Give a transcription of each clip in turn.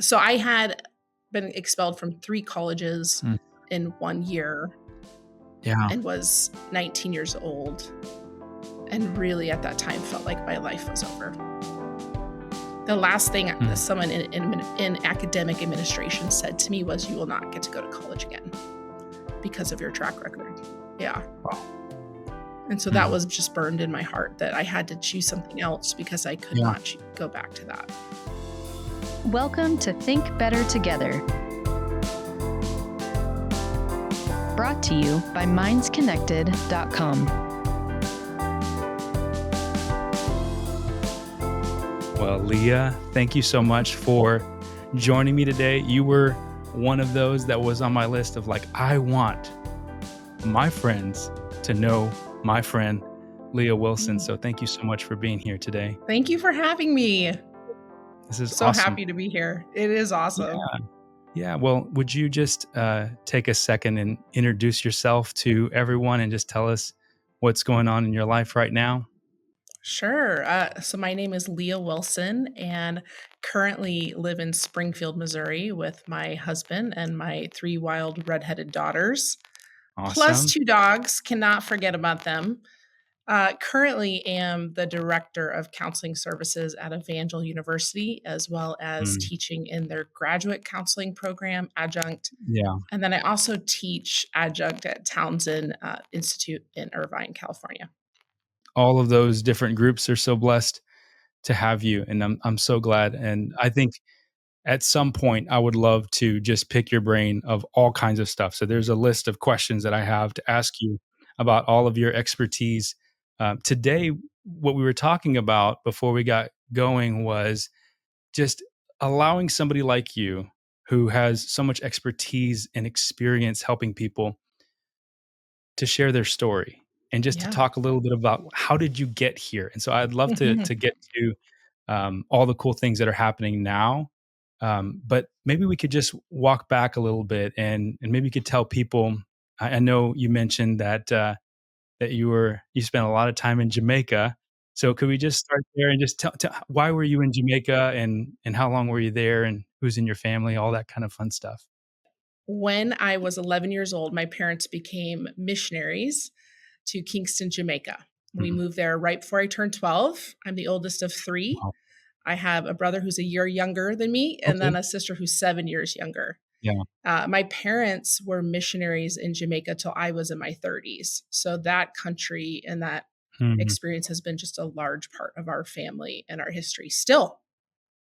So I had been expelled from 3 colleges Mm. in 1 year Yeah. and was 19 years old, and really at that time felt like my life was over. The last thing someone in academic administration said to me was, "You will not get to go to college again because of your track record." Yeah. Wow. And so that was just burned in my heart that I had to choose something else because I could not go back to that. Welcome to Think Better Together. Brought to you by mindsconnected.com. Well, Leah, thank you so much for joining me today. You were one of those that was on my list of I want my friends to know my friend, Leah Wilson. So thank you so much for being here today. Thank you for having me. This is so awesome. Happy to be here. It is awesome. Yeah. Well, would you just take a second and introduce yourself to everyone and just tell us what's going on in your life right now? Sure. So my name is Leah Wilson and currently live in Springfield, Missouri with my husband and my 3 wild redheaded daughters. Awesome. Plus 2 dogs. Cannot forget about them. Currently am the director of counseling services at Evangel University, as well as teaching in their graduate counseling program, adjunct. Yeah. And then I also teach adjunct at Townsend Institute in Irvine, California. All of those different groups are so blessed to have you, and I'm so glad. And I think at some point I would love to just pick your brain of all kinds of stuff. So there's a list of questions that I have to ask you about all of your expertise. Today, what we were talking about before we got going was just allowing somebody like you who has so much expertise and experience helping people to share their story and just to talk a little bit about how did you get here. And so I'd love to get to all the cool things that are happening now. But maybe we could just walk back a little bit and maybe you could tell people. I know you mentioned that that you spent a lot of time in Jamaica. So could we just start there and just tell why were you in Jamaica and how long were you there and who's in your family, all that kind of fun stuff? When I was 11 years old, my parents became missionaries to Kingston, Jamaica. We moved there right before I turned 12. I'm the oldest of 3. Wow. I have a brother who's a year younger than me, and then a sister who's 7 years younger. Yeah. My parents were missionaries in Jamaica till I was in my 30s. So that country and that experience has been just a large part of our family and our history still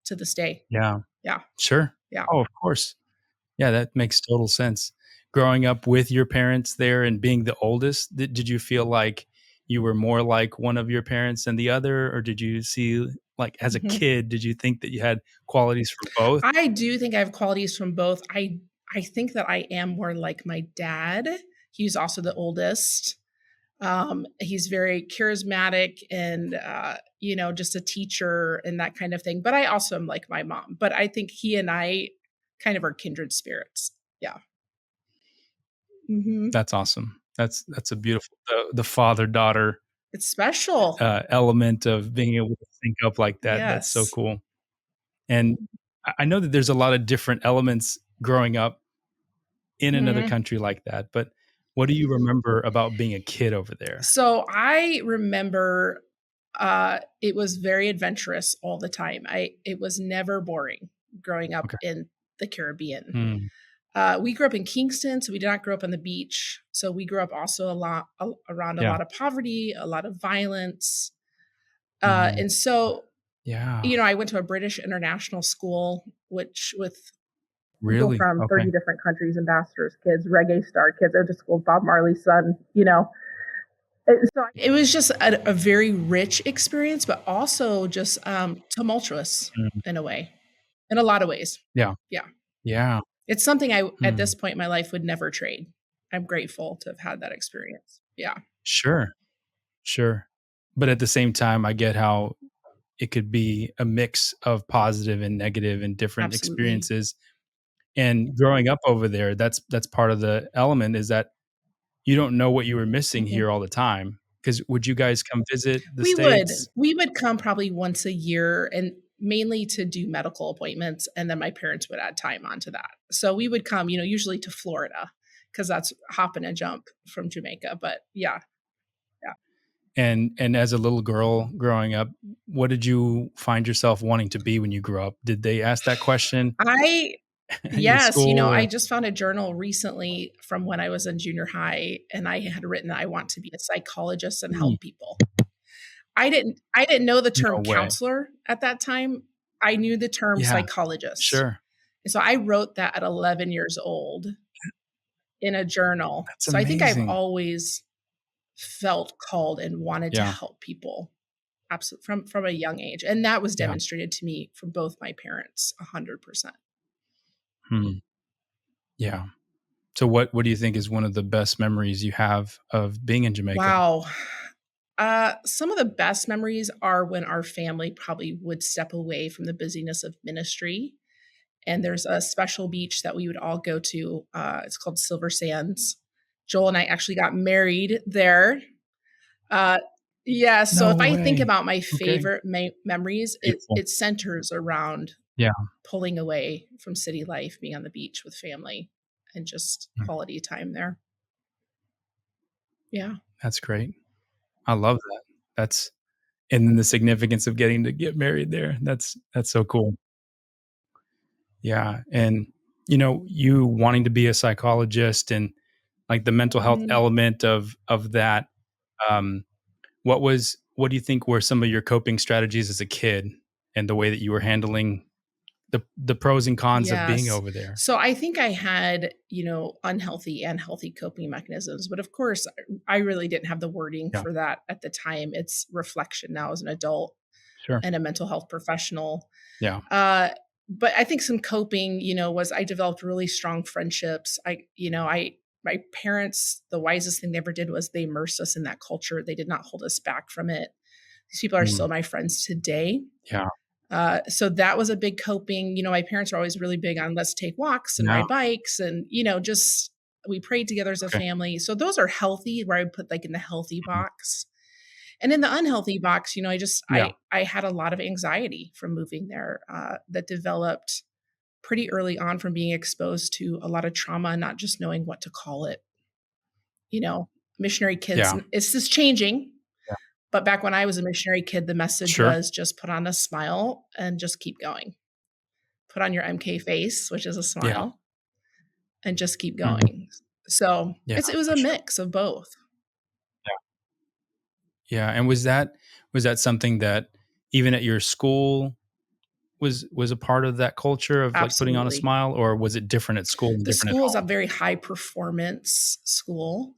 to this day. Yeah. Yeah. Sure. Yeah. Oh, of course. Yeah, that makes total sense. Growing up with your parents there and being the oldest, did you feel like you were more like one of your parents than the other? Or did you see, as a kid, did you think that you had qualities from both? I do think I have qualities from both. I think that I am more like my dad. He's also the oldest. He's very charismatic and, just a teacher and that kind of thing. But I also am like my mom. But I think he and I kind of are kindred spirits. Yeah. That's awesome. That's a beautiful, the father-daughter It's special. element of being able to sync up like that. Yes. That's so cool. And I know that there's a lot of different elements growing up in another country like that. But what do you remember about being a kid over there? So I remember it was very adventurous all the time. It was never boring growing up in the Caribbean. We grew up in Kingston, so we did not grow up on the beach. So we grew up also around a lot of poverty, a lot of violence. And so, I went to a British international school, which with people from 30 different countries, ambassadors' kids, reggae star kids. I went to school with Bob Marley's son, So it was just a very rich experience, but also just tumultuous in a way, in a lot of ways. Yeah. Yeah. Yeah. It's something I, at this point in my life, would never trade. I'm grateful to have had that experience. Yeah. Sure. But at the same time, I get how it could be a mix of positive and negative and different experiences. And growing up over there, that's part of the element is that you don't know what you were missing here all the time. Because would you guys come visit the States? We would come probably once a year, and mainly to do medical appointments, and then my parents would add time onto that. So we would come, usually to Florida because that's hop and a jump from Jamaica. But yeah, yeah. And as a little girl growing up, what did you find yourself wanting to be when you grew up? Did they ask that question I in Yes, school I or just found a journal recently from when I was in junior high, and I had written that I want to be a psychologist and Hmm, help people. I didn't know the term no way. counselor at that time. I knew the term Yeah, psychologist. sure. And so I wrote that at 11 years old in a journal. That's So I think I've amazing. always felt called and wanted to Yeah, help people absolutely from a young age. And that was yeah. demonstrated to me from both my parents 100%. Hmm, yeah. So what do you think is one of the best memories you have of being in Jamaica? Wow. Some of the best memories are when our family probably would step away from the busyness of ministry. And there's a special beach that we would all go to. It's called Silver Sands. Joel and I actually got married there. Uh, yeah. So No if I think way. about my Okay. favorite memories, it Beautiful. it centers around Yeah. pulling away from city life, being on the beach with family, and just Mm, quality time there. Yeah. that's great. I love that. That's and then the significance of getting to get married there. That's so cool. Yeah, and, you wanting to be a psychologist and, like, the mental health Mhm. element of that, um, what do you think were some of your coping strategies as a kid and the way that you were handling the pros and cons of being Yes. over there? So I think I had, unhealthy and healthy coping mechanisms, but of course, I really didn't have the wording Yeah, for that at the time. It's reflection now as an adult sure. and a mental health professional. Yeah. Uh, but I think some coping, was I developed really strong friendships. My parents, the wisest thing they ever did was they immersed us in that culture. They did not hold us back from it. These people are still Mm, my friends today. yeah, So that was a big coping. My parents are always really big on let's take walks and yeah, ride bikes and, just we prayed together as a okay. family. So those are healthy, where I would put like in the healthy Mhm. box. And in the unhealthy box, I just Yeah. I had a lot of anxiety from moving there, that developed pretty early on from being exposed to a lot of trauma and not just knowing what to call it. You know, missionary kids, Yeah. it's just changing. Yeah. But back when I was a missionary kid, the message Sure. was just put on a smile and just keep going. Put on your MK face, which is a Yeah. smile, and just keep Mhm. going. So Yeah, it was for a sure. mix of both. Yeah. Yeah, and was that something that even at your school was a part of that culture of, like, putting on a Absolutely. smile, or was it different at school and The different at school is a home? very high performance school.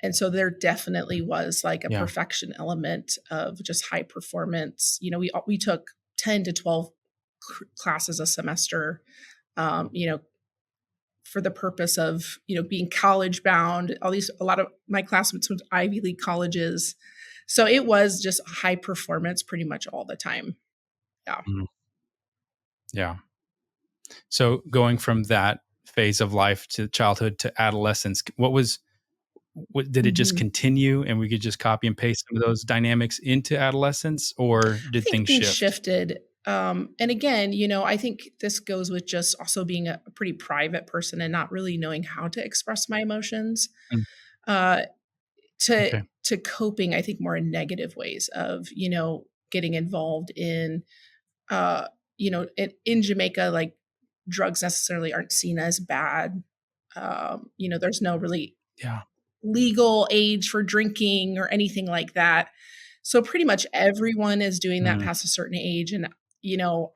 And so there definitely was like a Yeah. perfection element of just high performance. We took 10 to 12 classes a semester, um, you know, for the purpose of, being college bound. A lot of my classmates went to Ivy League colleges. So it was just high performance pretty much all the time. Yeah. Mhm. Yeah. So going from that phase of life to childhood to adolescence, what did it just Mhm. continue and we could just copy and paste some of those dynamics into adolescence, or I did think things things shift? shifted. And again, I think this goes with just also being a pretty private person and not really knowing how to express my emotions. Mm, Uh, to okay. to coping, I think more in negative ways of, getting involved in in Jamaica, like drugs necessarily aren't seen as bad. There's no really Yeah. legal age for drinking or anything like that. So pretty much everyone is doing that Mm, past a certain age. And,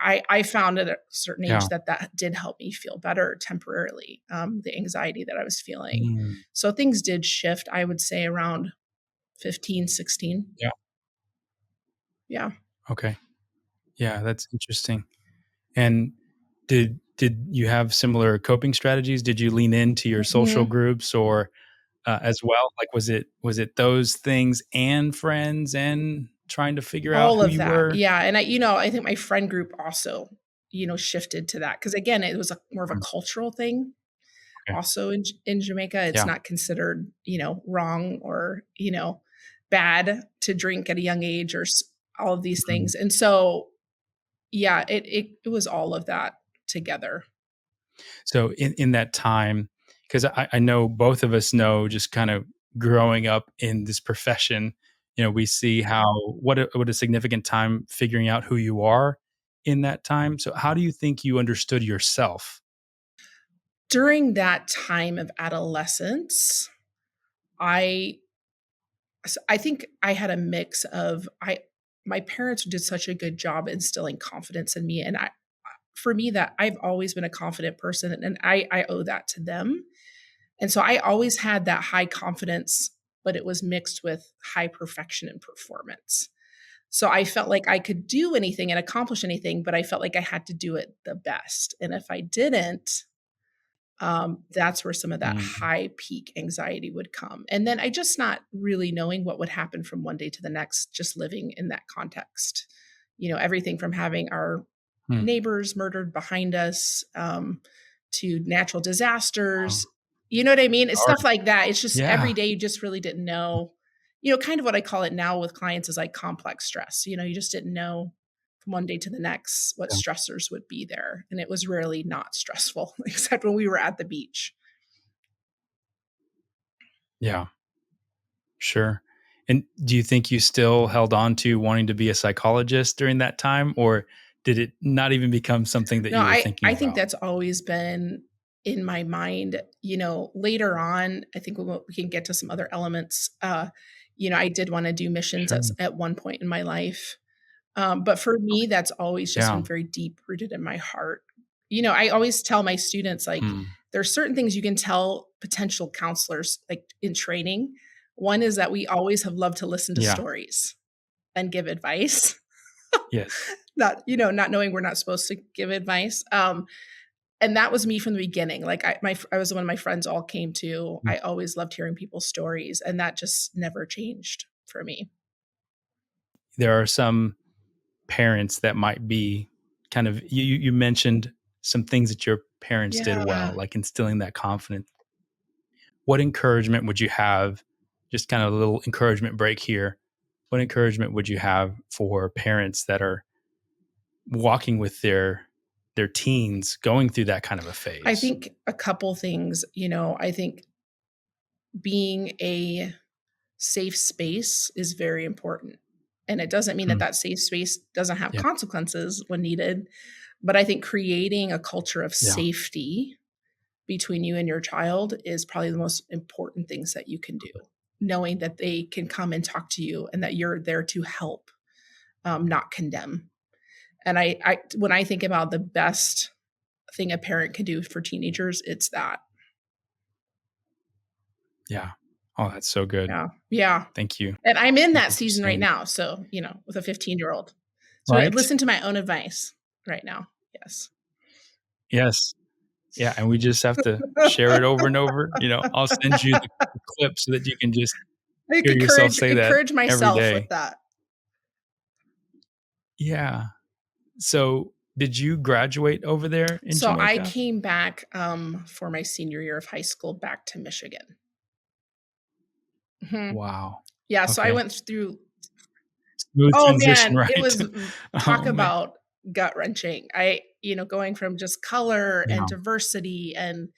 I found at a certain age yeah. that did help me feel better temporarily, the anxiety that I was feeling. Mm, So things did shift, I would say around 15, 16. yeah. Yeah. Okay. Yeah, that's interesting. And did you have similar coping strategies? Did you lean into your social Mhm. groups or, as well? Like, was it those things and friends and trying to figure out All who of you that. were? Yeah, and I think my friend group also, shifted to that because again, it was a more of a Mm, cultural thing. okay. Also in Jamaica, it's Yeah. not considered, wrong or, bad to drink at a young age or all of these Mhm. things. And so, yeah, it was all of that together. So in that time, because I know both of us know just kind of growing up in this profession, we see how what a significant time figuring out who you are in that time. So how do you think you understood yourself? During that time of adolescence, I I think I had a mix of my parents did such a good job instilling confidence in me, and I for me that I've always been a confident person, and I owe that to them. And so I always had that high confidence, but it was mixed with high perfection and performance. So I felt like I could do anything and accomplish anything, but I felt like I had to do it the best. And if I didn't, that's where some of that Mm, high peak anxiety would come. And then I just not really knowing what would happen from one day to the next, just living in that context. Everything from having our mm. neighbors murdered behind us, to natural Wow. disasters. You know what I mean? It's Sorry. stuff like that. It's just Yeah. every day you just really didn't know. Kind of what I call it now with clients is like complex stress. You just didn't know from one day to the next what Yeah. stressors would be there. And it was rarely not stressful, except when we were at the beach. Yeah. Sure. And do you think you still held on to wanting to be a psychologist during that time, or did it not even become something that No, you were I thinking I think about? that's always been in my mind. Later on, I think we can get to some other elements. I did want to do missions Sure. at one point in my life. But for me, that's always just Yeah. been very deep rooted in my heart. I always tell my students, like, Mm. there's certain things you can tell potential counselors, like in training. One is that we always have loved to listen to Yeah. stories and give advice. Yes. Not knowing we're not supposed to give advice. And that was me from the beginning. Like I was the one my friends all came to. Mm. I always loved hearing people's stories, and that just never changed for me. There are some parents that might be kind of you mentioned some things that your parents did Yeah. well, like instilling that confidence. What encouragement would you have? Just kind of a little encouragement break here. What encouragement would you have for parents that are walking with their teens going through that kind of a I phase? think a couple things, I think being a safe space is very important. And it doesn't mean that Mm, that safe space doesn't have yeah, consequences when needed, but I think creating a culture of yeah, safety between you and your child is probably the most important things that you can do. Knowing that they can come and talk to you and that you're there to help, not condemn. And when I think about the best thing a parent can do for teenagers, it's that. yeah. Oh, that's so good. Yeah. Yeah. Thank you. And I'm in Thank that you for season right saying that. now. So, with a 15-year-old. So I Right? listen to my own advice right now. Yes. Yes. Yeah, and we just have to share it over and over. I'll send you the clip so that you can just I hear yourself encourage say that encourage every myself with day. that. Yeah. So, did you graduate over there in So I Jamaica? came back for my senior year of high school back to Michigan. Mhm. Wow. Yeah, so I Okay. went through. Smooth Oh transition, man, it right? was talk Oh, man. about gut-wrenching. Going from just color and Yeah. diversity and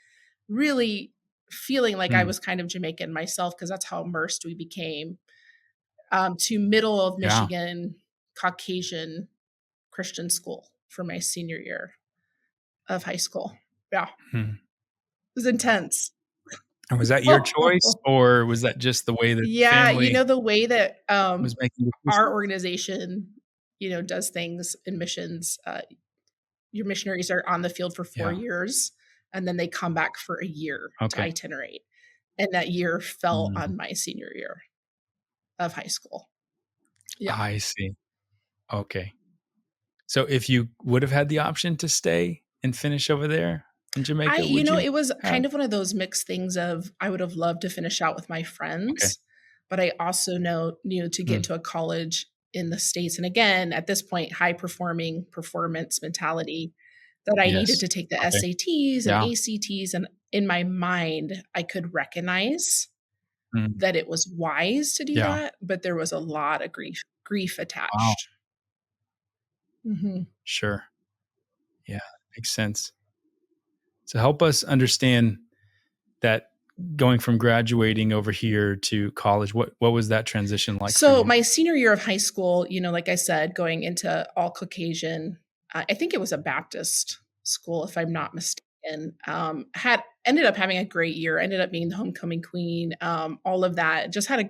really feeling like I Mm. was kind of Jamaican myself because that's how immersed we became, to middle of Yeah. Michigan Caucasian Christian school for my senior year of high school. Yeah, it Mhm. was intense. And was that your choice, or was that just the way that the Yeah, family the way that, was making our decisions? organization, does things in missions, your missionaries are on the field for 4 Yeah. years, and then they come back for a year to Okay. itinerate, and that year fell Mm. on my senior year of high school. Yeah. I see. Okay. So if you would have had the option to stay and finish over there in Jamaica, would you It was have? kind of one of those mixed things of I would have loved to finish out with my Okay. friends, but I also knew to get Mm. into a college in the States, and again, at this point, high performing performance mentality, that I needed Yes. to take the Okay. SATs and Yeah. ACTs, and in my mind, I could recognize Mm. that it was wise to do Yeah. that, but there was a lot of grief Wow. attached. Sure. Yeah, makes sense. So help us understand that going from graduating over here to college, what was that transition like for So you? my senior year of high school, like I said, going into all Caucasian, I think it was a Baptist school, if I'm not mistaken. Had ended up having a great year. Ended up being the homecoming queen. All of that. Just had a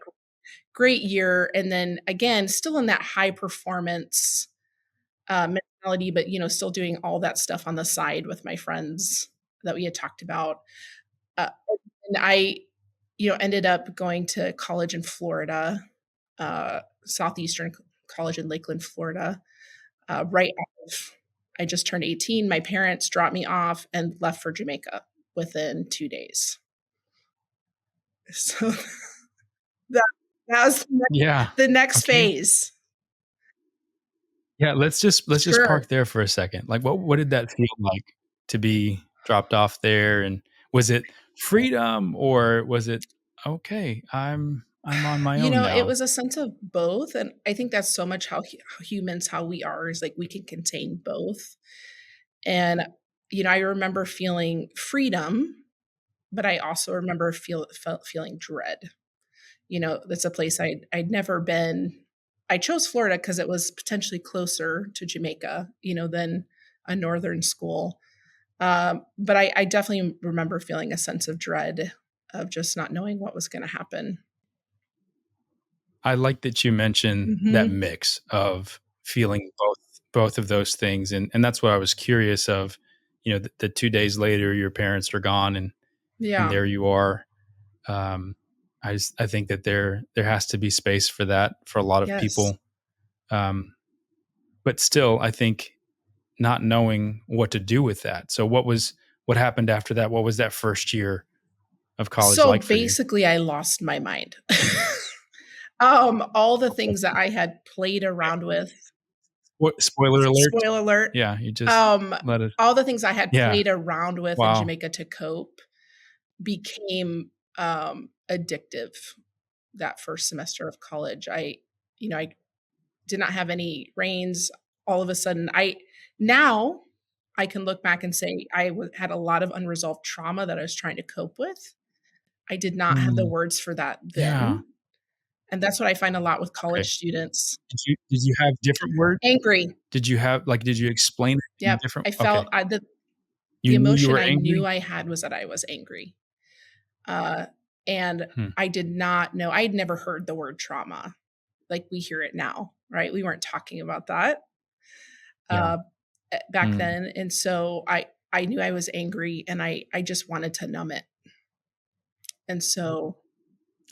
great year, and then again, still in that high performance mentality, but still doing all that stuff on the side with my friends that we had talked about. Uh, and I, ended up going to college in Florida, Southeastern College in Lakeland, Florida. Right after I just turned 18, my parents dropped me off and left for Jamaica within 2 days. So that, that was Yeah. the next Okay. phase. Yeah, let's just Sure. park there for a second. Like what did that feel like to be dropped off there, and was it freedom or was it okay, I'm on my own It now? was a sense of both, and I think that's so much how humans, how we are, is like we can contain both. And I remember feeling freedom, but I also remember feeling dread. That's a place I'd never been. I chose Florida because it was potentially closer to Jamaica, than a northern school. But I definitely remember feeling a sense of dread of just not knowing what was going to happen. I like that you mentioned that Hmm. mix of feeling both of those things, and that's what I was curious of. The 2 days later, your parents are gone, and Yeah. there you are. Um, I think that there has to be space for that for a lot of Yes. people. Um, but still, I think not knowing what to do with that. So what happened after that? What was that first year of college So like for you? basically, I lost my mind. All the things that I had played around with, Spoiler alert. spoiler alert, Yeah, you just um, let it. all the things I had Yeah. played around with in Wow. Jamaica to cope became addictive that first semester of college. I did not have any reins. All of a sudden, now I can look back and say had a lot of unresolved trauma that I was trying to cope with. I did not have the Mm, words for that yeah. then. And that's what I find a lot with Okay. college students. Did you have different words? Angry. Did you explain it in Yep. different? I Okay. felt the You knew you emotion were I knew angry? I had was that I was angry. Uh, and Hmm. I did not know, I'd never heard the word trauma like we hear it now, right? We weren't talking about that Yeah. uh, back Mm. then. And so I knew I was angry and I just wanted to numb it. And so,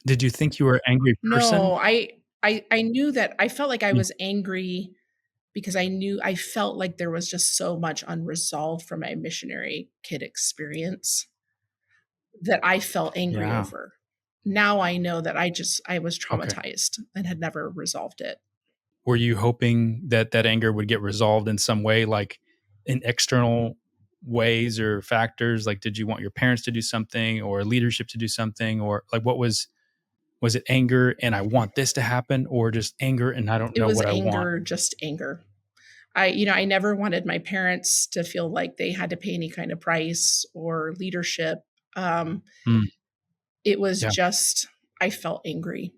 Did you think you were an angry person? no, I knew that I felt like I Mm, was angry because I felt like there was just so much unresolved from my missionary kid experience that I felt angry yeah. over. Now I know that I was Okay. traumatized and had never resolved it. Were you hoping that that anger would get resolved in some way, like in external ways or factors? Like, did you want your parents to do something or leadership to do something? Or like, was it anger and I want this to happen, or just anger and I don't It know was what I want? anger, just anger. I never wanted my parents to feel like they had to pay any kind of price or leadership. Um, Mm, it was yeah. just I felt angry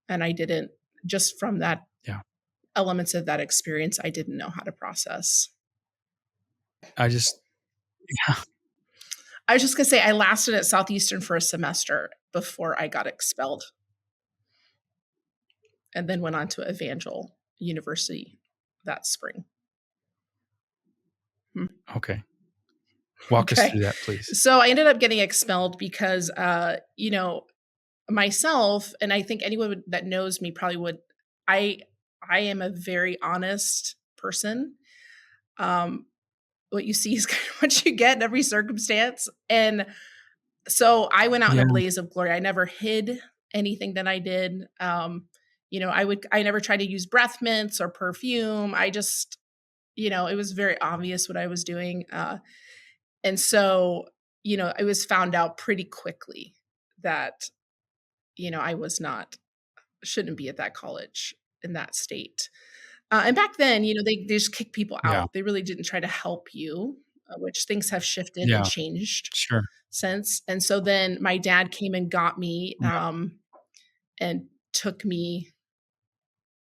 and I didn't just from that Yeah. elements of that experience I didn't know how to process. I just, yeah. I was just going to say I lasted at Southeastern for a semester before I got expelled and then went on to Evangel University that spring. Hmm. Okay. Walk us Okay. through that, please. So I ended up getting expelled because, myself, and I think anyone that knows me probably would, I, I am a very honest person. Um, what you see is kind of what you get in every circumstance. And so I went out in Yeah. a blaze of glory. I never hid anything that I did. I never tried to use breath mints or perfume. I just, it was very obvious what I was doing. And so, it was found out pretty quickly that, I was not, shouldn't be at that college in that state. And back then, they just kick people Yeah. out. They really didn't try to help you, which things have shifted and Yeah. changed Sure. since. And so then my dad came and got me, Yeah. and took me,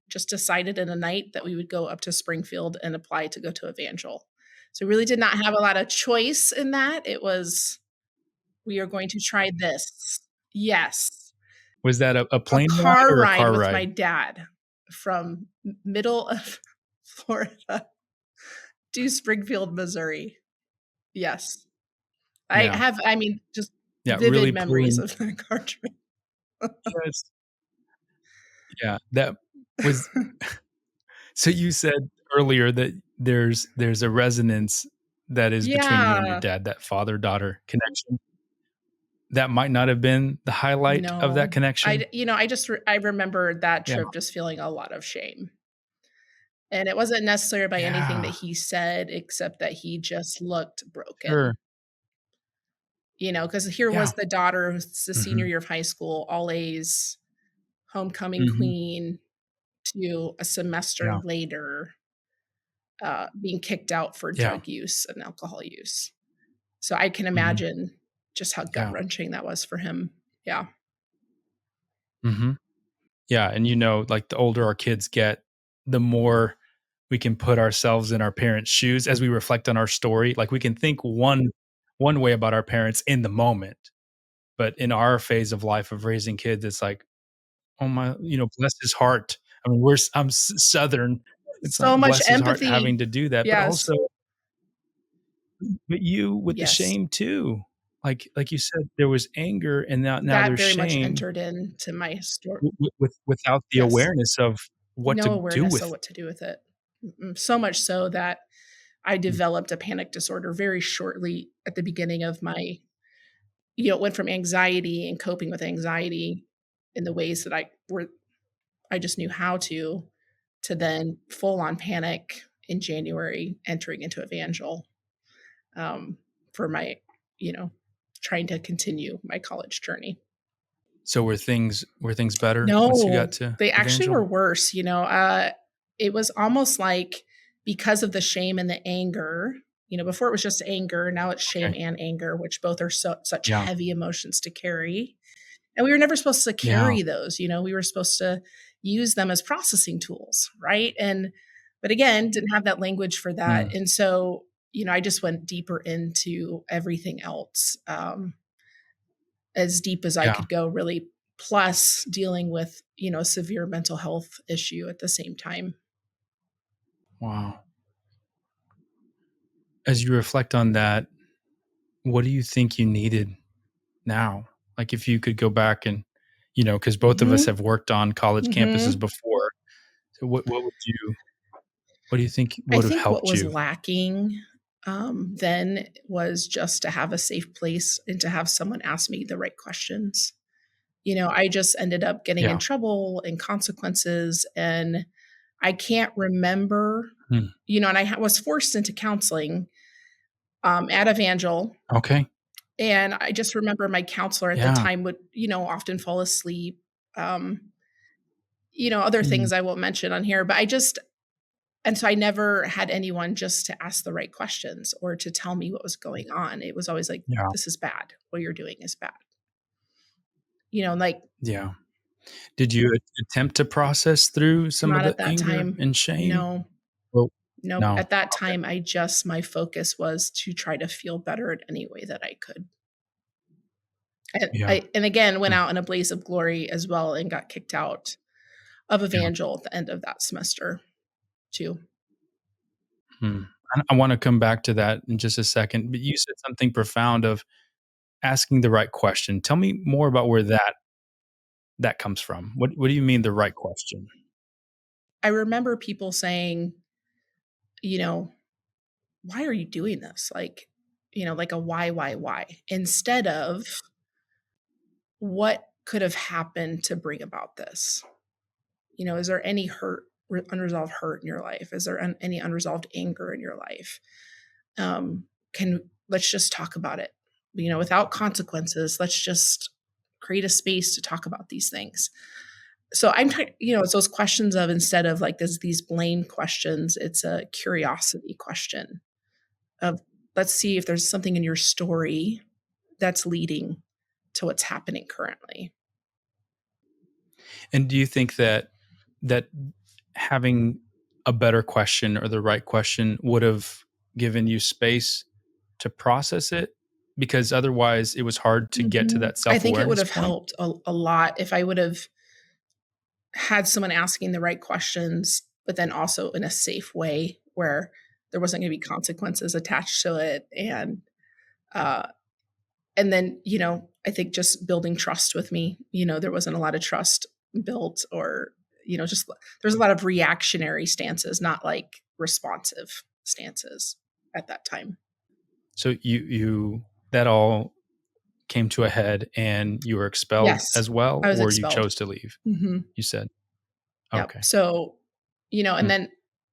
just decided in a night that we would go up to Springfield and apply to go to Evangel. So we really did not have a lot of choice in that. It was, we are going to try this. Yes. Was that a A plane ride car or a ride car with my ride? dad from middle of Florida to Springfield, Missouri. Yes. Yeah. I mean, just Yeah, vivid really memories pulling. of that car trip. Yes. Yeah, that was so you said earlier that there's a resonance that is between you and your Yeah. dad, that father-daughter connection. That might not have been the highlight of that No. connection. I remember that Yeah. trip just feeling a lot of shame. And it wasn't necessarily by anything that Yeah. he said, except that he just looked Sure. broken. Because here Yeah. was the daughter who's the senior Mhm. year of high school, all A's, homecoming Mhm. queen, to a semester Yeah. later, being kicked out for Yeah. drug use and alcohol use. So I can Mhm. imagine just how Yeah. gut-wrenching that was for him. Yeah. Mhm. Yeah, and like, the older our kids get, the more we can put ourselves in our parents' shoes as we reflect on our story. Like, we can think one way about our parents in the moment, but in our phase of life of raising kids, it's like, "Oh my," bless his heart. I mean, I'm Southern. It's like, So much bless his heart empathy. having to do that, but Yes. also but you with the Yes. shame too. Like you said, there was anger and now That there's very much shame entered into my story. without the Yes. awareness of what to No do awareness of with. what to do with it. So much so that I Mm, developed a panic disorder very shortly at the beginning of my, it went from anxiety and coping with anxiety in the ways that I just knew how to then full on panic in January, entering into Evangel, um, for my, you know, trying to continue my college journey. So were things better once you got No, to they actually Evangel? were worse. It was almost like, because of the shame and the anger, before it was just anger, now it's shame Okay. and anger, which both are such Yeah. heavy emotions to carry. And we were never supposed to Yeah. carry those, we were supposed to use them as processing tools, right? But again, didn't have that language for that. Mm. And so, I just went deeper into everything else, as deep as I Yeah. could go, really, plus dealing with, a severe mental health issue at the same time. Wow. As you reflect on that, what do you think you needed now? Like, if you could go back and, because both of us Mhm, have worked on college campuses mhm. before. So what do you think I would have think what helped was you? lacking, then, was just to have a safe place and to have someone ask me the right questions. I just ended up getting in Yeah. trouble and consequences, and I can't remember, Mm. and was forced into counseling, at Evangel, Okay. and I just remember my counselor at the Yeah. time would, often fall asleep, um, other Mm. things I won't mention on here, but and so I never had anyone just to ask the right questions or to tell me what was going on. It was always like, Yeah. "This is bad. What you're doing is bad." Like, Yeah. Did you attempt to process through some of not the at that anger time. and shame? No. Well, Nope. no. At that Okay. time, my focus was to try to feel better in any way that I could. Yeah. And again, went Mm. out in a blaze of glory as well and got kicked out of Yeah. Evangel at the end of that semester too. Hmm. I wanna come back to that in just a second, but you said something profound of asking the right question. Tell me more about where that comes from. What do you mean the right question? I remember people saying, you know, "Why are you doing this?" Like a why, instead of what could have happened to bring about this? Is there any unresolved hurt in your life? Is there any unresolved anger in your life? Can Let's just talk about it. Without consequences. Let's just create a space to talk about these things. So I'm trying, it's those questions of, instead of like these blame questions, it's a curiosity question of, let's see if there's something in your story that's leading to what's happening currently. And do you think that having a better question or the right question would have given you space to process it? Because otherwise it was hard to get to that I think it would self-awareness have point? helped a lot if I would have had someone asking the right questions, but then also in a safe way where there wasn't going to be consequences attached to it. Uh, and then, I think just building trust with me, there wasn't a lot of trust built, or, just there's a lot of reactionary stances, not like responsive stances at that time. So you that all came to a head and you were expelled Yes, as well, I was or you expelled. chose to leave? Hmm. You said. Yep. Okay. So, and Mm, then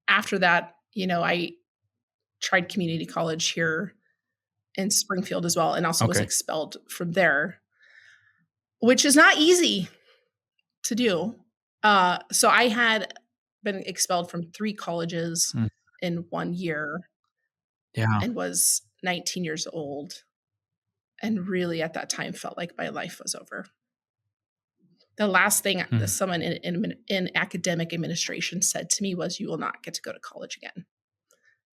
after that, I tried community college here in Springfield as well, and also was okay. expelled from there, which is not easy to do. So I had been expelled from 3 colleges Mm, in 1 year yeah. and was 19 years old, and really at that time felt like my life was over. The last thing that Mm, someone in academic administration said to me was, "You will not get to go to college again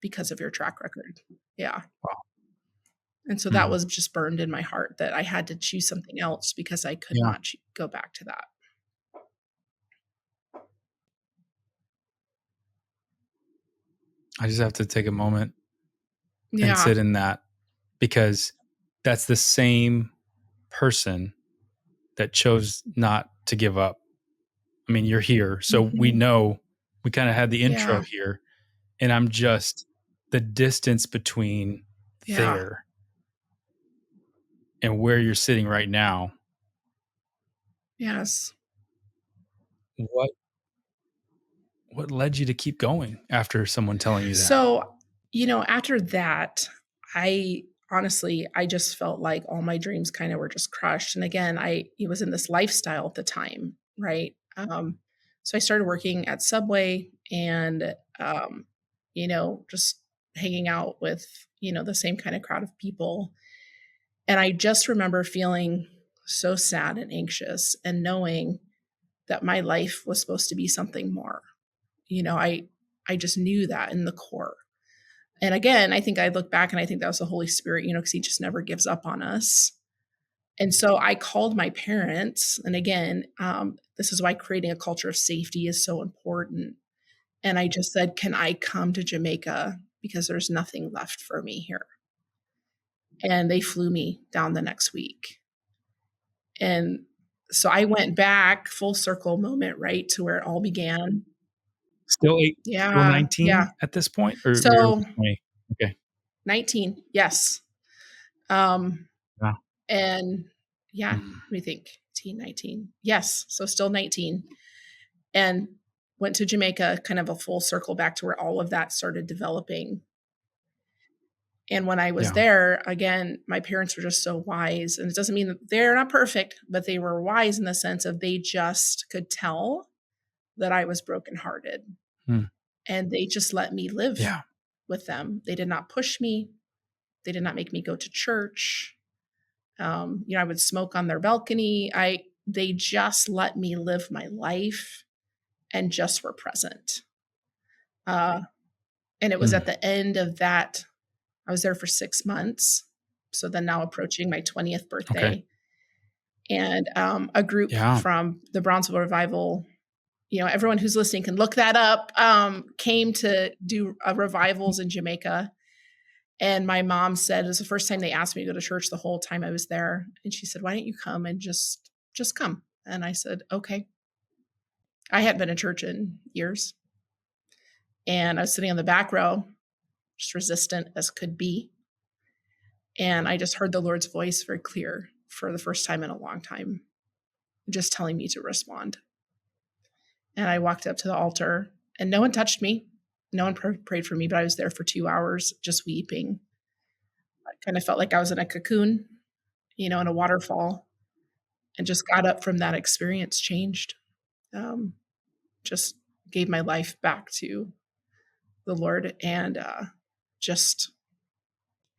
because of your track record." Yeah. wow. And so that Mm, was just burned in my heart that I had to choose something else because I could yeah. not go back to that. I just have to take a moment and Yeah. sit in that, because that's the same person that chose not to give up. I mean, you're here, so we Mhm. know, we kinda had the intro Yeah. here, and I'm just, the distance between Yeah. there and where you're sitting right now, Yes. what what led you to keep going after someone telling you that? So, after that, I honestly, I just felt like all my dreams kind of were just crushed. And again, it was in this lifestyle at the time, right? So I started working at Subway and, just hanging out with, the same kind of crowd of people. And I just remember feeling so sad and anxious and knowing that my life was supposed to be something more. You know, I I just knew that in the core. And again, I think I look back and I think that was the Holy Spirit, because he just never gives up on us. And so I called my parents. And again, this is why creating a culture of safety is so important. And I just said, "Can I come to Jamaica? Because there's nothing left for me here." And they flew me down the next week. And so I went back, full circle moment, right to where it all began. Still Yeah. Yeah. 19 at this point, or you're So 20? Okay. 19. Yes. Um, Wow. and yeah, Mm, let me think. 18, 19. Yes. So still 19. And went to Jamaica, kind of a full circle back to where all of that started developing. And when I was yeah. there, again, my parents were just so wise. And it doesn't mean that they're not perfect, but they were wise in the sense of they just could tell that I was brokenhearted. Mm, And they just let me live yeah. with them. They did not push me. They did not make me go to church. I would smoke on their balcony. They just let me live my life and just were present. Uh, and it was Mm, at the end of that. I was there for 6 months. So then now approaching my 20th okay. birthday. And a group Yeah. from the Bronzeville Revival, everyone who's listening can look that up, came to do revivals in Jamaica. And my mom said it was the first time they asked me to go to church the whole time I was there. And she said, "Why don't you come and just come?" And I said, "Okay." I hadn't been to church in years. And I was sitting on the back row, just resistant as could be. And I just heard the Lord's voice very clear for the first time in a long time, just telling me to respond. And I walked up to the altar and no one touched me. No one prayed for me, but I was there for 2 hours just weeping. I kind of felt like I was in a cocoon, in a waterfall, and just got up from that experience changed. um, just gave my life back to the Lord. And just,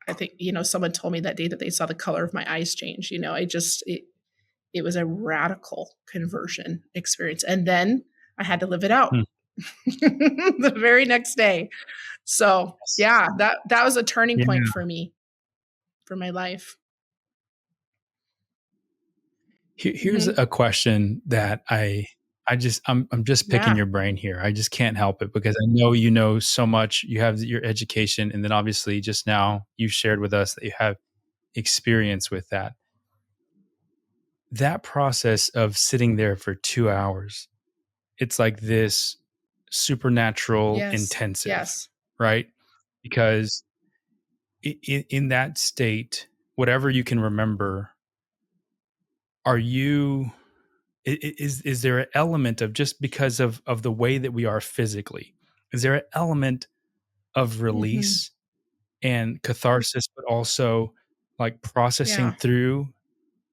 I think, someone told me that day that they saw the color of my eyes change. It was a radical conversion experience. And then I had to live it out Hmm. the very next day. So Yes. yeah, that was a turning Yeah. point for me, for my life. Here's Mhm. a question that I'm just picking Yeah. your brain here. I just can't help it because I know you know so much. You have your education, and then obviously just now you shared with us that you have experience with that. That process of sitting there for 2 hours, it's like this supernatural Yes. intensive, Yes. right? Because in that state, whatever you can remember, are you is there an element of, just because of the way that we are physically, is there an element of Mhm. release and catharsis, but also like processing Yeah. through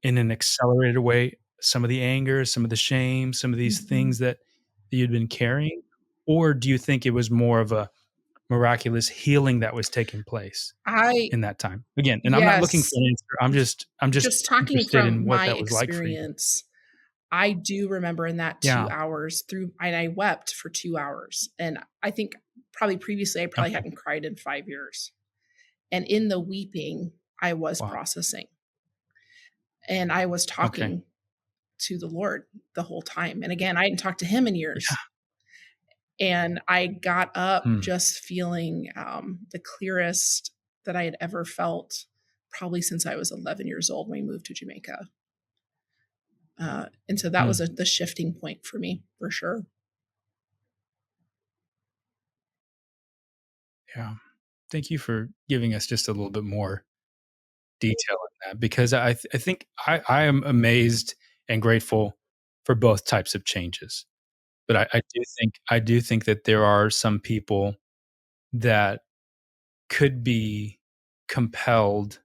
in an accelerated way some of the anger, some of the shame, some of these Mhm. things that you'd been carrying? Or do you think it was more of a miraculous healing that was taking place I in that time? Again, and I'm not looking for Yes. an answer. I'm just Just talking interested from in what my that was like for you. experience, I do remember in that 2 Yeah. hours through and I wept for 2 hours, and I think probably previously, I probably Okay. hadn't cried in 5 years, and in the weeping, I was Wow. processing, and I was Okay. talking to the Lord the whole time, and again, I hadn't talked to him in Yeah. years, and I got up Hmm. just feeling, the clearest that I had ever felt probably since I was 11 years old when we moved to Jamaica. And so that was Hmm. the shifting point for me, for sure. Yeah. Thank you for giving us just a little bit more detail in that, because I think I am amazed and grateful for both types of changes. But I do think that there are some people that could be compelled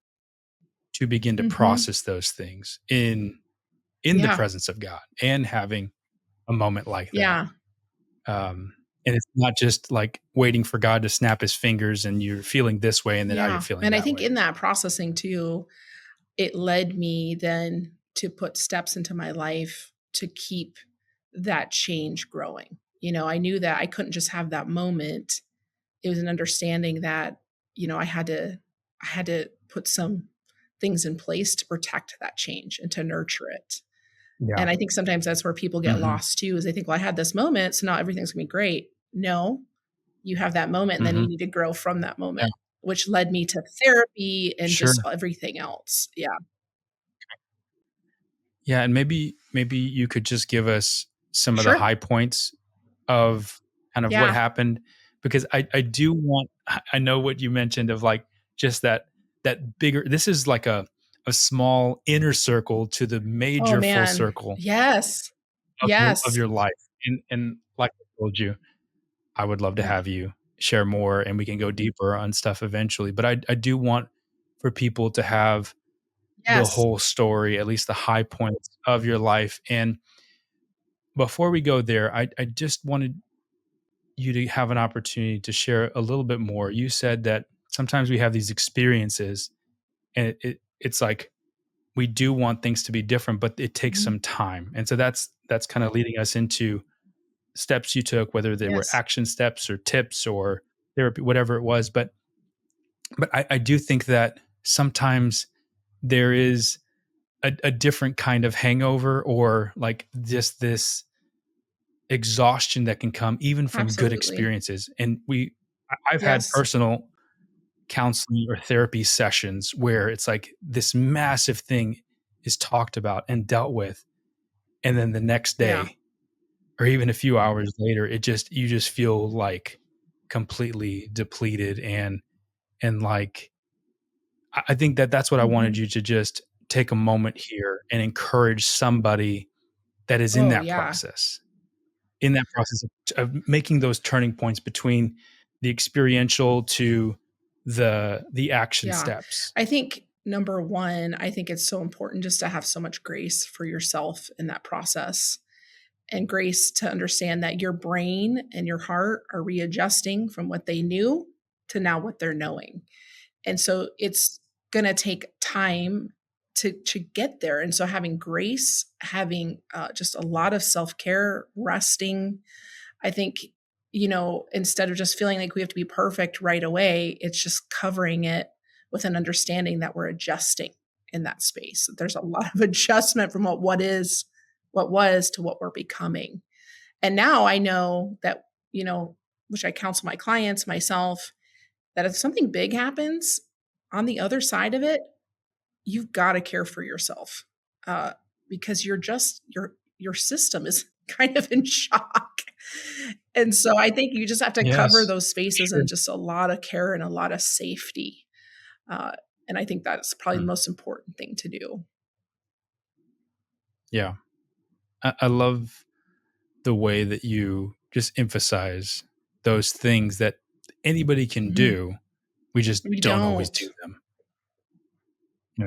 to begin to Mhm. process those things in the Yeah. presence of God and having a moment like that. Yeah. Um, and it's not just like waiting for God to snap his fingers and you're feeling this way and then now you're Yeah. feeling And I that think way. in that processing too, it led me then to put steps into my life to keep that change growing. I knew that I couldn't just have that moment. It was an understanding that, I had to put some things in place to protect that change and to nurture it. Yeah. And I think sometimes that's where people get Mhm. lost too, is they think, well, I had this moment, so now everything's gonna be great. No, you have that moment and then you Mhm. need to grow from that Yeah. moment, which led me to therapy and Sure. just everything else. Yeah. Yeah, and maybe you could just give us some of the Sure. high points of kind of what Yeah. happened, because I do want, I know what you mentioned of like just that bigger, this is like a small inner circle to the Oh, major full man. circle Yes. of Yes. your life. And like I told you, I would love to Yeah. have you share more and we can go deeper on stuff eventually. But I do want for people to have the Yes. whole story, at least the high points of your life. And before we go there, I just wanted you to have an opportunity to share a little bit more. You said that sometimes we have these experiences and it's like we do want things to be different, but it takes Mhm. some time. And so that's kind of leading us into steps you took, whether they were Yes. action steps or tips or therapy, whatever it was. But I do think that sometimes there is a different kind of hangover or like just this exhaustion that can come even from good Absolutely. experiences. And I've had Yes. personal counseling or therapy sessions where it's like this massive thing is talked about and dealt with. And then the next Yeah. day or even a few hours later, you just feel like completely depleted and like, I think that that's what I wanted Mhm. you to just take a moment here and encourage somebody that is Oh, yeah. in that process of making those turning points between the experiential to the action Yeah. steps. I think number 1, I think it's so important just to have so much grace for yourself in that process. and grace to understand that your brain and your heart are readjusting from what they knew to now what they're knowing. And so it's going to take time to get there. And so having grace, having just a lot of self-care, resting, I think, instead of just feeling like we have to be perfect right away, it's just covering it with an understanding that we're adjusting in that space. There's a lot of adjustment from what was to what we're becoming. And now I know that, which I counsel my clients, myself, that if something big happens on the other side of it, you've got to care for yourself, because your system is kind of in shock. And so I think you just have to cover Yes, those spaces sure. and just a lot of care and a lot of safety. Uh, and I think that's probably the Mm. most important thing to do. Yeah. I love the way that you just emphasize those things that anybody can Mhm. do. We just We don't always don't. do them.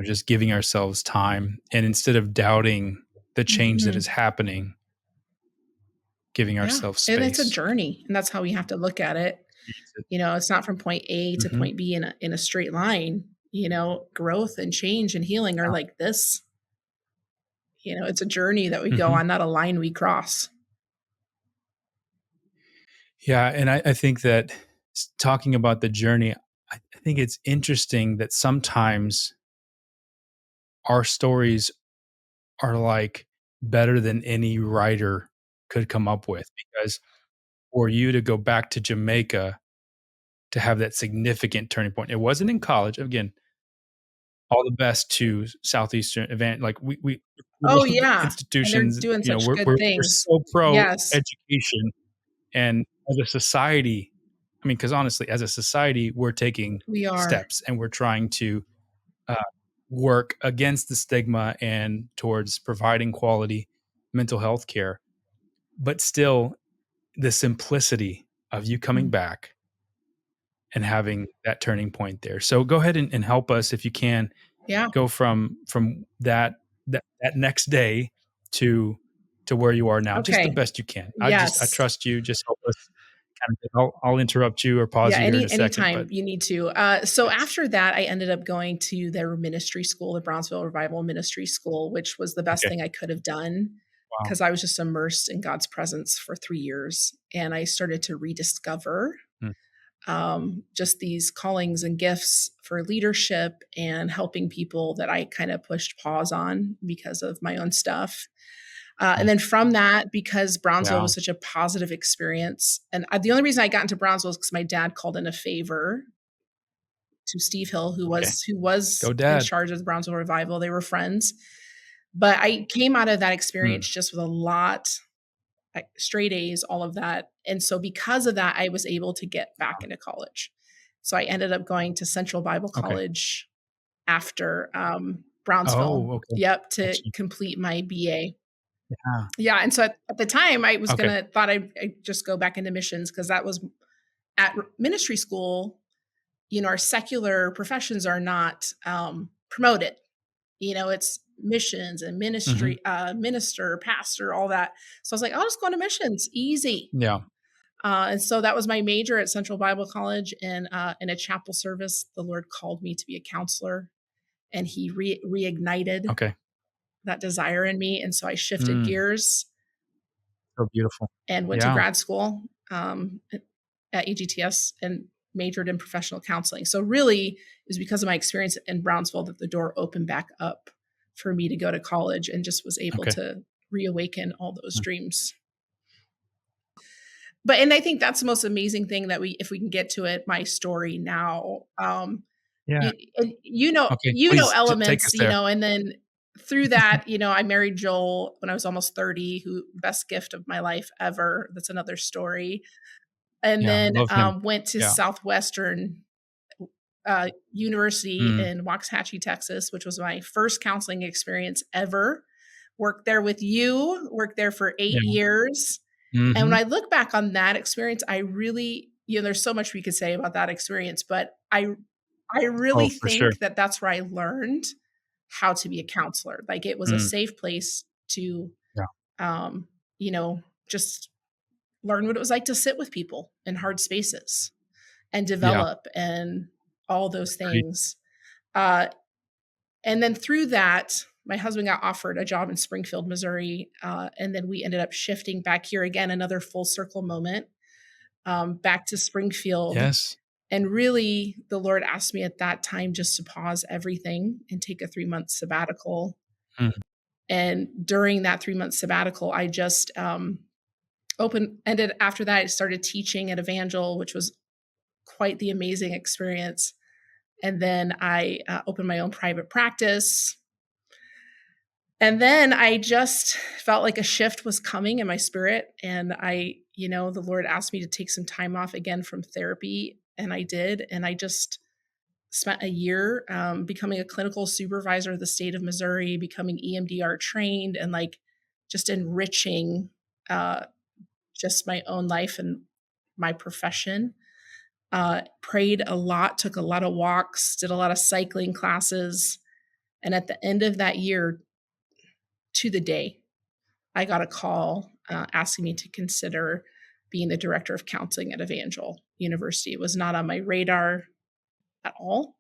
Just giving ourselves time, and instead of doubting the change that is Mhm. happening, giving Yeah, ourselves and it's a space. journey, and that's how we have to look at it. It's not from point A to Mhm. point B in a straight line. Growth and change and healing are like this. It's a journey that we go Mhm. on, not a line we cross. Yeah, and I think that talking about the journey, I think it's interesting that sometimes our stories are like better than any writer could come up with, because for you to go back to Jamaica to have that significant turning point, it wasn't in college. Again, all the best to Southeastern event. Like we Oh, love yeah, and they're institutions. doing such We're good we're things. so pro Yes, education, and as a society, I mean, because honestly, as a society, we're taking we are. steps and we're trying to uh, work against the stigma and towards providing quality mental health care. But still, the simplicity of you coming Mm, back and having that turning point there. So go ahead and help us if you can yeah, go from that next day to where you are now, just the okay. best you can. I Yes. trust you. Just help us. I'll interrupt you or pause Yeah, you here in a second, anytime but you need to. So yes. after that, I ended up going to their ministry school, the Brownsville Revival Ministry School, which was the best Okay. thing I could have done Wow. because I was just immersed in God's presence for 3 years. And I started to rediscover Mm, just these callings and gifts for leadership and helping people that I kind of pushed pause on because of my own stuff. And mm. then from that, because Brownsville Yeah. was such a positive experience, and the only reason I got into Brownsville is because my dad called in a favor to Steve Hill, who Okay. was Go in dad. charge of the Brownsville Revival. They were friends, but I came out of that Mm, experience just with a lot, like straight A's, all of that. And so because of that, I was able to get back into college. So I ended up going to Central Bible okay. College after Brownsville. Oh, okay. Yep, to Gotcha. complete my BA. Yeah. Yeah, and so at the time, I was Okay. gonna thought I'd just go back into missions because that was at ministry school. Our secular professions are not promoted. It's missions and Mhm. ministry, minister, pastor, all that. So I was like, I'll just go into missions, easy. Yeah. And so that was my major at Central Bible College. And in a chapel service, the Lord called me to be a counselor, and He reignited Okay. that desire in me. And so I shifted Mm, gears so beautiful. and went to Yeah. grad school at EGTS and majored in professional counseling. So really, it was because of my experience in Brownsville that the door opened back up for me to go to college and just was able Okay. to reawaken all those Mm, dreams. And I think that's the most amazing thing that if we can get to it, my story now. yeah. And Okay. Please take elements, us there. and then through that, I married Joel when I was almost 30, who best gift of my life ever. That's another story. And Yeah. then Love him. went to Yeah. Southwestern University Mm, in Waxahachie, Texas, which was my first counseling experience ever. Worked there with you, worked there for yeah. 8 years. And when Mhm. I look back on that experience, I really, there's so much we could say about that experience, but I Oh, really for sure. think that that's where I learned how to be a counselor. Like it was a Mm, safe place to yeah. just learn what it was like to sit with people in hard spaces and Yeah. develop and all those Great. things. Uh, and then through that, my husband got offered a job in Springfield, Missouri. And then we ended up shifting back here again, another full circle moment, back to Springfield. Yes. And really, the Lord asked me at that time just to pause everything and take a 3-month sabbatical. Mm. And during that 3-month sabbatical, I just after that, I started teaching at Evangel, which was quite the amazing experience. And then I opened my own private practice. And then I just felt like a shift was coming in my spirit. And the Lord asked me to take some time off again from therapy. And I did. And I just spent a year becoming a clinical supervisor of the state of Missouri, becoming EMDR trained, and just enriching just my own life and my profession. Prayed a lot, took a lot of walks, did a lot of cycling classes. And at the end of that year, to the day, I got a call asking me to consider being the director of counseling at Evangel University. It was not on my radar at all.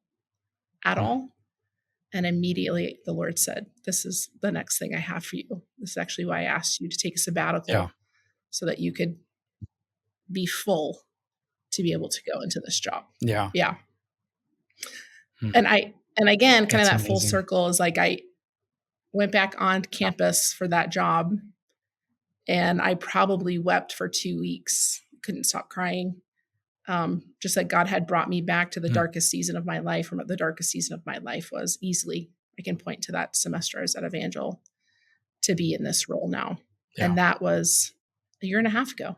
And immediately the Lord said, this is the next thing I have for you. This is actually why I asked you to take a sabbatical, so that you could be full to be able to go into this job. Yeah. Yeah. And again, kind of that amazing. Full circle is like, I went back on campus for that job, and I probably wept for 2 weeks. Couldn't stop crying. Just like God had brought me back to the darkest season of my life. From the darkest season of my life was easily, I can point to that semester I was at Evangel to be in this role now. Yeah. And that was a year and a half ago.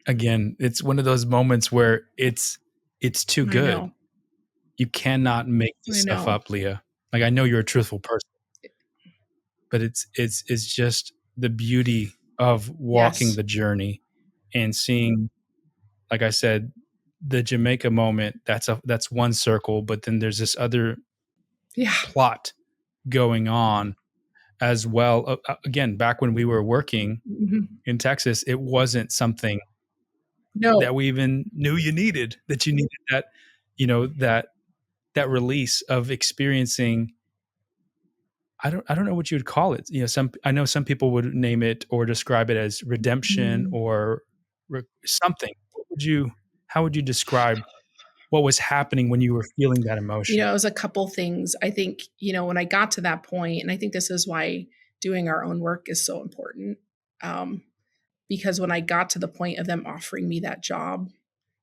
Again, it's one of those moments where it's too good. You cannot make this stuff up, Leah. Like, I know you're a truthful person, but it's just the beauty of walking the journey and seeing, like I said, the Jamaica moment. That's one circle, but then there's this other plot going on as well. Again, back when we were working in Texas, it wasn't something that we even knew you needed, that you needed that, that release of experiencing. I don't know what you would call it. I know some people would name it or describe it as redemption or something. How would you describe what was happening when you were feeling that emotion? It was a couple things. I think, when I got to that point, and I think this is why doing our own work is so important. Because when I got to the point of them offering me that job,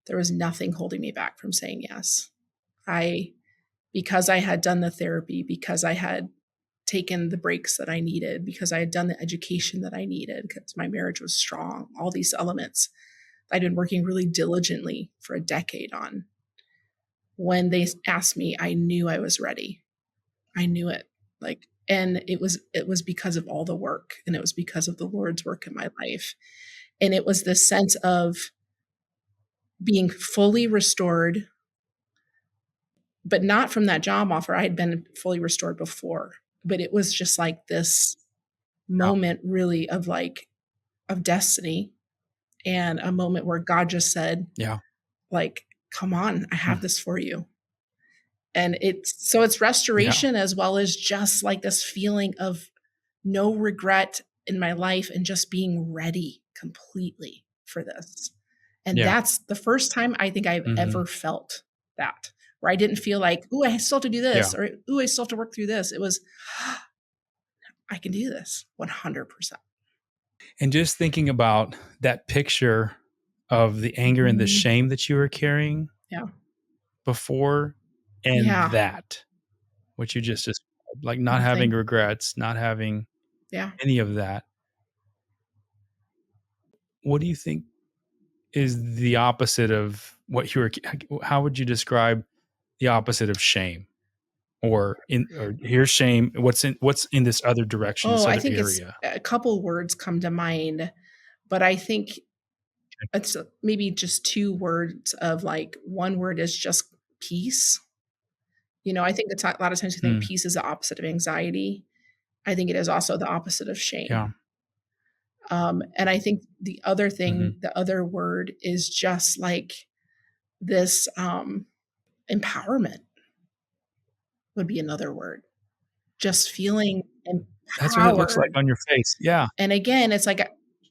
there was nothing holding me back from saying yes. Because I had done the therapy, because I had taken the breaks that I needed, because I had done the education that I needed, because my marriage was strong, all these elements I'd been working really diligently for a decade on. When they asked me, I knew I was ready. I knew it. And it was because of all the work, and it was because of the Lord's work in my life. And it was this sense of being fully restored, but not from that job offer. I had been fully restored before, but it was just like this moment really of destiny, and a moment where God just said, come on, I have this for you. And it's restoration as well as just like this feeling of no regret in my life and just being ready completely for this. And that's the first time I think I've ever felt that, where I didn't feel like, ooh, I still have to do this, or ooh, I still have to work through this. It was, I can do this 100%. And just thinking about that picture of the anger and the shame that you were carrying before, and that, what you just like not having regrets, not having any of that. What do you think is the opposite of what you were? How would you describe the opposite of shame? Or here's shame. What's in this other direction? This other I think area? It's a couple words come to mind, but I think it's maybe just two words of one word is just peace. I think a lot of times we think Mm, peace is the opposite of anxiety. I think it is also the opposite of yeah. shame. And I think the other Mhm. thing, the other word is just like this empowerment would be another word. Just feeling That's what it looks like empowered. on your face. Yeah, And again, it's like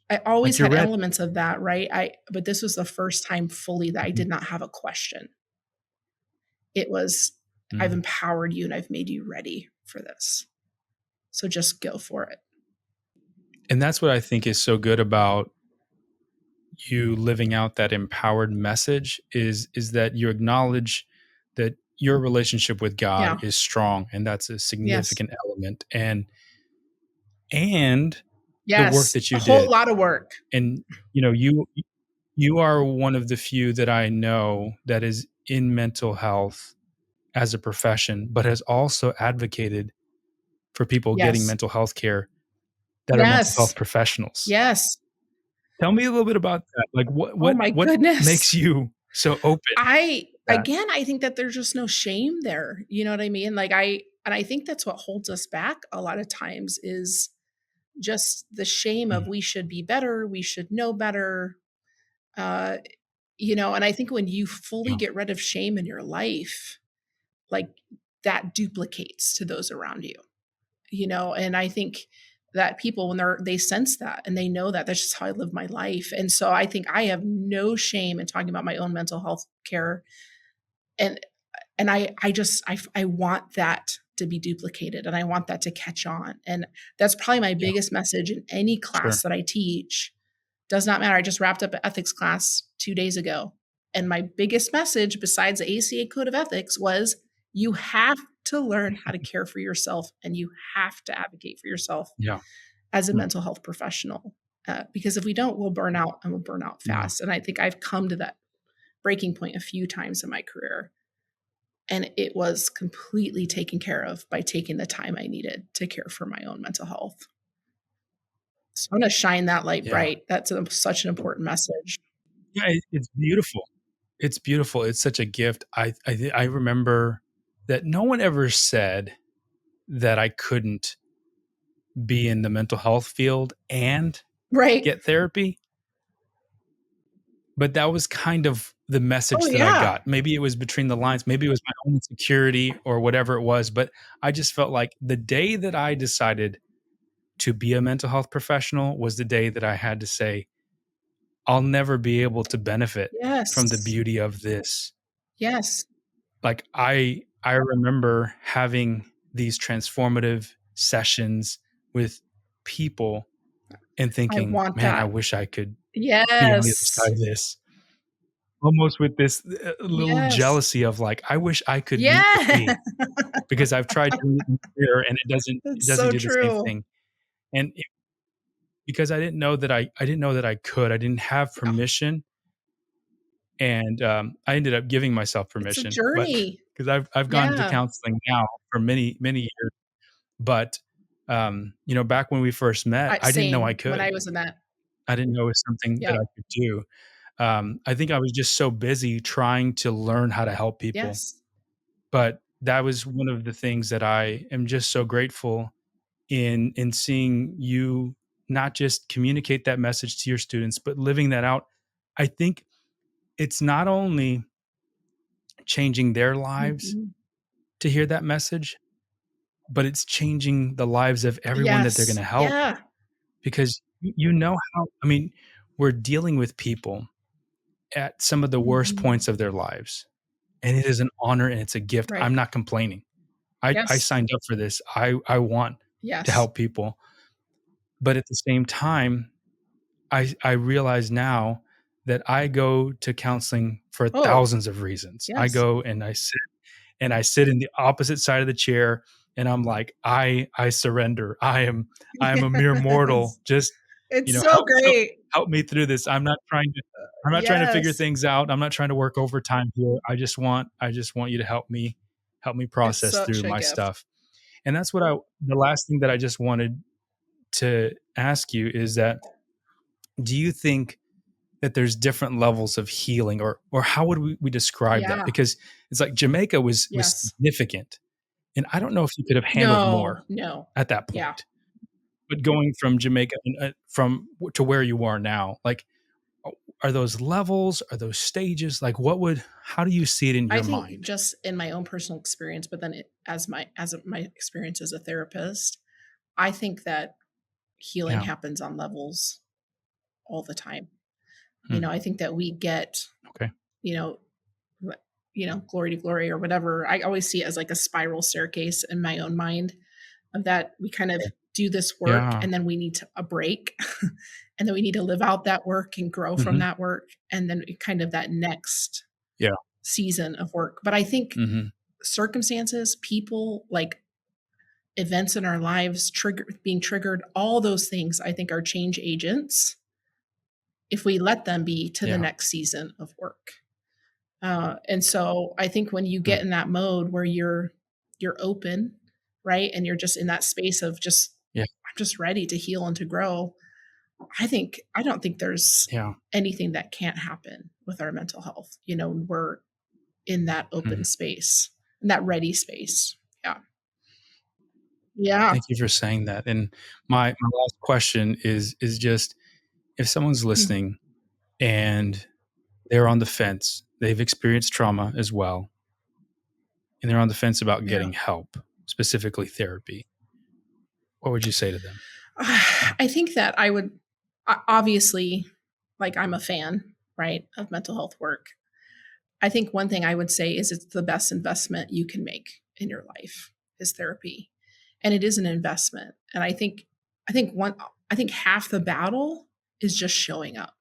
I always like you're had ready. elements of that, right? But this was the first time fully that I Mhm. did not have a question. It was, I've Mm. empowered you and I've made you ready for this. So just go for it. And that's what I think is so good about you living out that empowered message is that you acknowledge that your relationship with God Yeah. is strong, and that's a Yes. significant element, and the work Yes. that A you whole did. lot of work. And, you are one of the few that I know that is in mental health as a profession, but has also advocated for people getting Yes. mental health care that are mental health Yes. professionals. Yes. Tell me a little bit about that. Like, Oh my what goodness. makes you so open I to that? again, I think that there's just no shame there. You know what I mean? And I think that's what holds us back a lot of times is just the shame Mm, of we should be better, we should know better. Uh, and I think when you fully yeah, get rid of shame in your life, like that duplicates to those around you. And I think that people when they sense that and they know that that's just how I live my life. And so I think I have no shame in talking about my own mental health care. And I want that to be duplicated and I want that to catch on. And that's probably my yeah, biggest message in any sure. class that I teach. Does not matter. I just wrapped up an ethics class 2 days ago. And my biggest message, besides the ACA Code of Ethics, was you have to learn how to care for yourself and you have to advocate for yourself Yeah, as a mm, mental health professional. Because if we don't, we'll burn out and we'll burn out yeah, fast. And I think I've come to that breaking point a few times in my career. And it was completely taken care of by taking the time I needed to care for my own mental health. So I'm going to shine that light yeah. bright. That's such an important message. Yeah, it's beautiful. It's beautiful. It's such a gift. I remember that no one ever said that I couldn't be in the mental health field and Right. get therapy, but that was kind of the Oh, message that I yeah. got. Maybe it was between the lines, maybe it was my own insecurity or whatever it was, but I just felt like the day that I decided to be a mental health professional was the day that I had to say, I'll never be able to benefit from the Yes. beauty of this. Yes. Like, I remember having these transformative sessions with people and I thinking, want "Man, I that. wish I could be on the other Yes. side of this." Almost with this, little Yes. jealousy of, like, "I wish I could meet with Yeah. me," because I've tried doing it in here and it It's doesn't so do the same true. thing. And it because I didn't know that I could, I didn't have Yeah. permission, and, I ended up giving myself It's a permission, but journey. because I've gone to Yeah. counseling now for many, many years, but, back when we first met, I didn't know I Same when could. I was in that. I didn't know it was something that Yep. I could do. I think I was just so busy trying to learn how to help people, Yes. but that was one of the things that I am just so grateful in seeing you not just communicate that message to your students, but living that out. I think it's not only changing their lives Mhm. to hear that message, but it's changing the lives of everyone that they're Yes. gonna help Yeah. because you know how I mean, we're dealing with people at some of the worst Mhm. points of their lives, and it is an honor and it's a gift. Right. I'm not complaining. I Yes. signed up for this. I want to Yes. help people, but at the same time, I realize now that I go to counseling for Oh, thousands of reasons. I yes. go and I sit in the opposite side of the chair and I'm like, I surrender. I am a mere mortal. Yes. Just, It's so great. help me through this. I'm not trying to figure Yes. things out. I'm not trying to work overtime here. I just want you to help me It's process through such a my gift. stuff. And that's the last thing that I just wanted to ask you is that do you think that there's different levels of healing, or how would we describe that? Yeah. Because it's like Jamaica was Yes. significant, and I don't know if you could have handled No, more no. at that Yeah. point. But going from Jamaica to where you are now, like, are those levels? Are those stages? Like, how do you see it in I your think mind? just in my own personal experience, but then my experience as a therapist, I think that healing Yeah. happens on levels all the time. Hmm. I think that we get, Okay. you know, glory to glory or whatever. I always see it as like a spiral staircase in my own mind, of that we kind of do this work Yeah. and then we need a break and then we need to live out that work and grow from Mhm. that work, and then kind of that next Yeah. season of work. But I think Mhm. circumstances, people, like events in our lives being triggered, all those things I think are change agents if we let them be, to the Yeah. next season of work. And so I think when you Mm. get in that mode where you're open, right? And you're just in that space of just, Yeah. I'm just ready to heal and to grow. I don't think there's Yeah. anything that can't happen with our mental health. We're in that open Mhm. space, in that ready space. Yeah. Yeah. Thank you for saying that. And my last question is just, if someone's Mhm. listening and they're on the fence, they've experienced trauma as well, and they're on the fence about Yeah. getting help, specifically therapy, what would you say to them? I think that I would obviously, like, I'm a fan, right, of mental health work. I think one thing I would say is it's the best investment you can make in your life is therapy. And it is an investment. And I think half the battle is just showing up.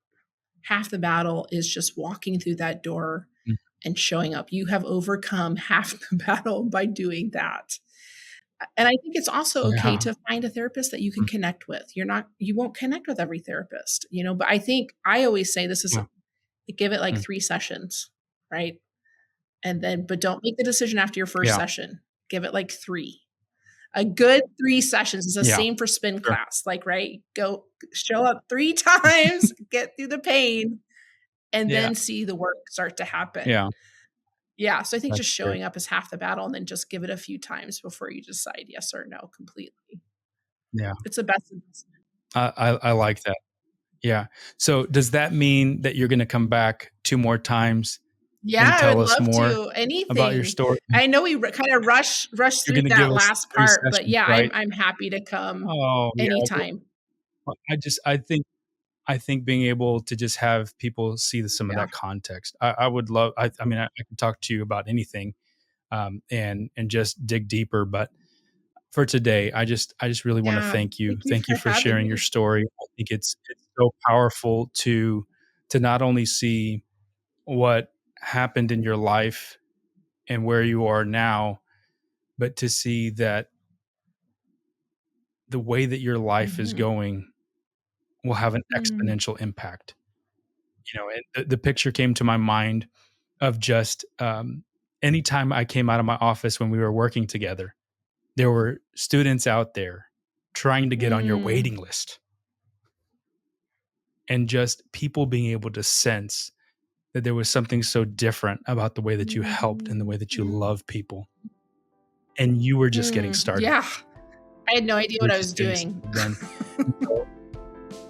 Half the battle is just walking through that door Mm. and showing up. You have overcome half the battle by doing that. And I think it's also okay Yeah. to find a therapist that you can Mm. connect with. You won't connect with every therapist, but I think I always say this is, Yeah. give it like Mm. 3 sessions, right? And then, but don't make the decision after your first Yeah. session. Give it like 3. A good 3 sessions is the Yeah. same for spin Sure. class, like, right? Go show up 3 times, get through the pain, and Yeah. then see the work start to happen. Yeah. Yeah, so I think That's just great. showing up is half the battle, and then just give it a few times before you decide yes or no completely. Yeah. It's the best investment. I like that. Yeah. So does that mean that you're gonna come back 2 more times Yeah, and I tell would us love more to. about your Anything. story? I know we kinda rush You're through gonna give that us last 3 part, but sessions, yeah, right? I'm happy to come Oh, yeah. anytime. Well, I think being able to just have people see some of Yeah. that context. I would love. I mean, I can talk to you about anything, and just dig deeper. But for today, I just really want to Yeah. thank you. Thank you Thank you for for having sharing your me. story. I think it's so powerful to not only see what happened in your life and where you are now, but to see that the way that your life is Mhm. going will have an Mm. exponential impact. And the picture came to my mind of just, anytime I came out of my office when we were working together, there were students out there trying to get on your Mm. waiting list, and just people being able to sense that there was something so different about the way that you helped and the way that you Mm. love people, and you were just getting started. Yeah. I had no idea You were what I was just getting doing. started then. And so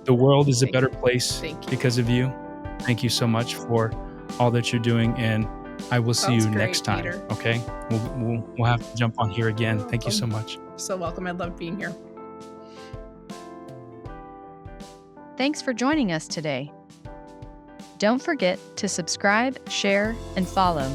the world is a Thank better you. place Thank you. because of you. Thank you so much for all that you're doing, and I will see Sounds you next great, time. Peter. Okay, we'll have to jump on here again. You're Thank you so welcome. much. So welcome. I love being here. Thanks for joining us today. Don't forget to subscribe, share, and follow.